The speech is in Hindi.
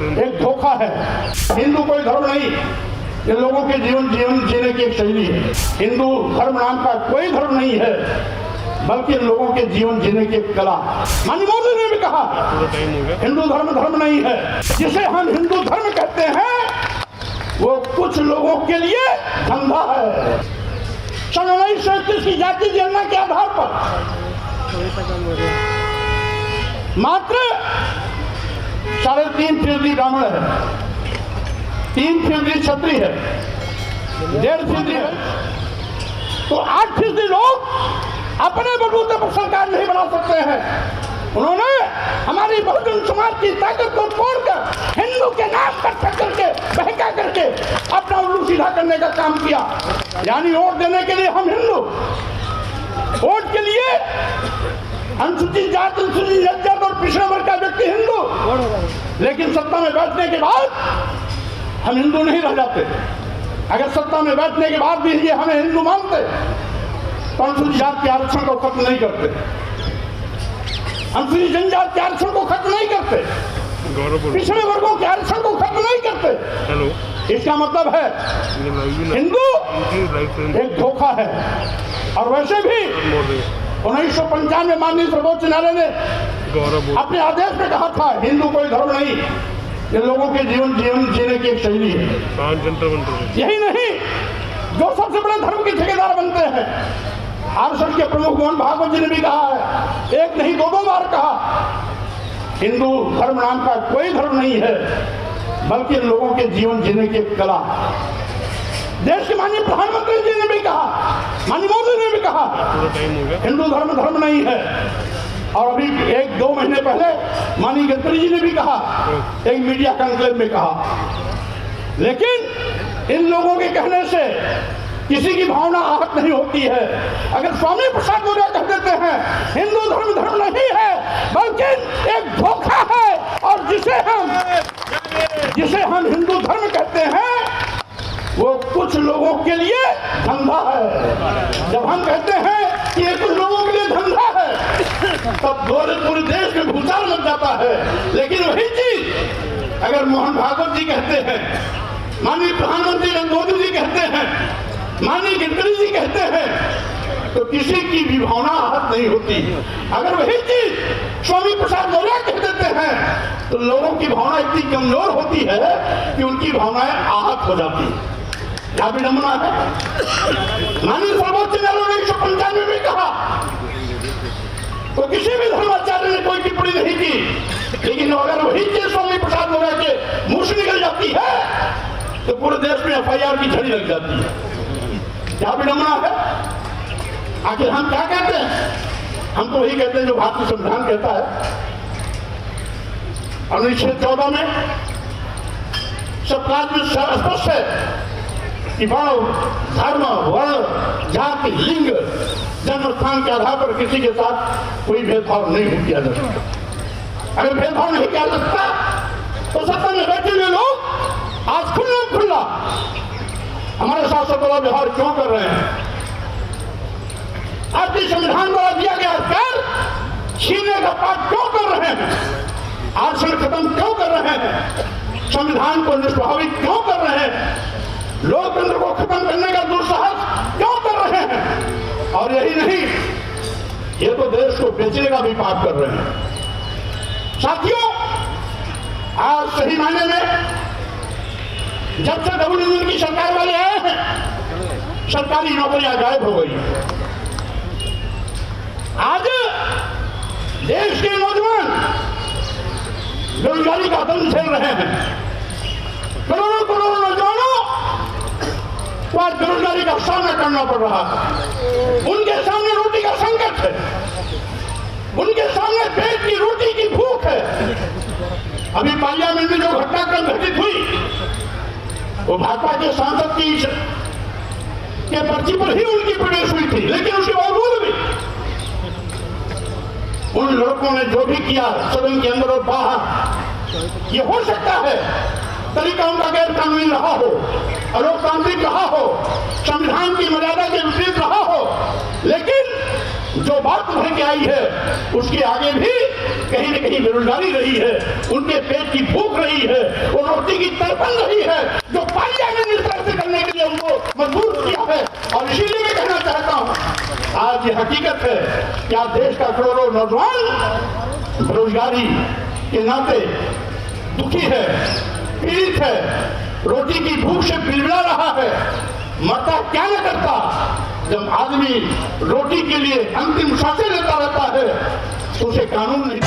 एक धोखा है। हिंदू कोई धर्म नहीं, ये लोगों के जीवन जीने की एक शैली है। हिंदू धर्म नाम का कोई धर्म नहीं है, बल्कि लोगों के जीवन जीने की एक कला। माननीय मोदी ने भी कहा हिंदू धर्म नहीं है। जिसे हम हिंदू धर्म कहते हैं वो कुछ लोगों के लिए धंधा है। सन 1931 की जाति जनगणना के आधार पर मात्र 3.5% ब्राह्मण है, 3% क्षत्रिय है, 1.5% है, तो 8% लोग अपने बलबूते पर सरकार नहीं बना सकते हैं। उन्होंने हमारी बहुजन समाज की ताकत को तोड़कर हिंदू के नाम पर टक्कर के बहका करके अपना उल्लू सीधा करने का काम किया। यानी वोट देने के लिए हम हिंदू, वोट के लिए अनुसूचित जाति, अनुसूचित जनजाति और पिछड़े वर्ग का व्यक्ति हिंदू, लेकिन सत्ता में बैठने के बाद हम हिंदू नहीं रह जाते। अगर सत्ता में बैठने के बाद भी ये हमें हिंदू मानते तो अनुसूचित जाति के आरक्षण को खत्म नहीं करते, अनुसूचित जनजाति के आरक्षण को खत्म नहीं करते, पिछड़े वर्गों के आरक्षण को खत्म नहीं करते। इसका मतलब है हिंदू एक धोखा है। और वैसे भी 1995 में माननीय सर्वोच्च न्यायालय ने अपने आदेश में कहा था हिंदू कोई धर्म नहीं, ये लोगों के जीवन जीने की एक शैली है। यही नहीं, जो सबसे बड़े धर्म के ठेकेदार बनते हैं, आरएसएस के प्रमुख मोहन भागवत जी ने भी कहा है, एक नहीं 2 बार कहा हिंदू धर्म नाम का कोई धर्म नहीं है, बल्कि लोगों के जीवन जीने की एक कला। देश के माननीय प्रधानमंत्री जी ने भी कहा, माननीय मोदी ने भी कहा हिंदू धर्म नहीं है। और अभी 1-2 महीने पहले माननीय गडकरी जी ने भी कहा, एक मीडिया कॉन्क्लेव में कहा। लेकिन इन लोगों के कहने से किसी की भावना आहत नहीं होती है। अगर स्वामी प्रसाद मौर्य कह देते हैं हिंदू धर्म नहीं है, बल्कि एक धोखा है, और जिसे हम हिंदू धर्म कहते हैं वो कुछ लोगों के लिए धंधा है। जब हम कहते हैं कि ये कुछ लोगों के लिए धंधा है, तब पूरे देश में भूचाल लग जाता है। लेकिन वही चीज अगर मोहन भागवत जी कहते हैं, माननीय प्रधानमंत्री नरेंद्र मोदी जी कहते हैं, माननीय गडकरी जी कहते हैं, तो किसी की भी भावना आहत नहीं होती। अगर वही चीज स्वामी प्रसाद मौर्य कह देते हैं तो लोगों की भावना इतनी कमजोर होती है कि उनकी भावनाएं आहत हो जाती है। क्या विडंबना है। माननीय सर्वोच्च न्यायालय ने 1995 में कहा तो किसी भी धर्माचार्य ने कोई टिप्पणी नहीं की, लेकिन अगर वही चीज स्वामी प्रसाद मौर्य के मुंह से निकल जाती है तो पूरे देश में एफआईआर की झड़ी लग जाती है। क्या विडंबना है। आखिर हम क्या कहते हैं? हम तो वही कहते हैं जो भारतीय संविधान कहता है। अनुच्छेद 14 में सबका स्पष्ट है कि धर्म, वर्ण, जाति, लिंग, जन्म स्थान के आधार पर किसी के साथ कोई भेदभाव नहीं किया जा सकता। अगर भेदभाव नहीं किया जा सकता तो सत्ता में बैठे हुए लोग आज खुला हमारे साथ सत्ता व्यवहार क्यों कर रहे हैं? भारतीय संविधान द्वारा दिया गया अधिकार छीनने का पाप क्यों कर रहे हैं? आरक्षण खत्म क्यों कर रहे हैं? संविधान को निष्प्रभावित क्यों कर रहे हैं? लोकतंत्र को खत्म करने का दुस्साहस क्यों कर रहे हैं? और यही नहीं, ये तो देश को बेचने का भी पाप कर रहे हैं। साथियों, आज सही मायने में जब से डबल इंजन की सरकार वाले आए हैं, सरकारी नौकरियां गायब हो गई। आज देश के नौजवान बेरोजगारी का दंड झेल रहे हैं। करोड़ों नौजवानों को आज बेरोजगारी का सामना करना पड़ रहा है। उनके सामने रोटी का संकट है, उनके सामने पेट की रोटी की भूख है। अभी पार्लियामेंट में जो घटनाक्रम घटित हुई वो भाजपा के सांसद के पर्ची पर ही उनकी प्रवेश हुई थी, लेकिन उसके बावजूद भी उन लड़कों ने जो भी किया सदन के अंदर और बाहर, ये हो सकता है तरीका उनका गैर कानूनी रहा हो, अलोकतांत्रिक रहा हो, संविधान की मर्यादा के विपरीत रहा हो, लेकिन जो बात उभर के आई है उसके आगे भी कहीं न कहीं बेरोजगारी रही है, उनके पेट की भूख रही है, वो रोटी की तड़पन रही है, जो पालिया में निर्भर से करने के लिए उनको मजबूर किया है। और इसीलिए मैं कहना चाहता हूं, आज ये हकीकत है कि आज देश का करोड़ों नौजवान बेरोजगारी के नाते दुखी है, पीड़ित है, रोटी की भूख से बिलबिला रहा है। मरता क्या न करता जब आदमी रोटी के लिए अंतिम सांसें लेता रहता है, तो उसे कानून नहीं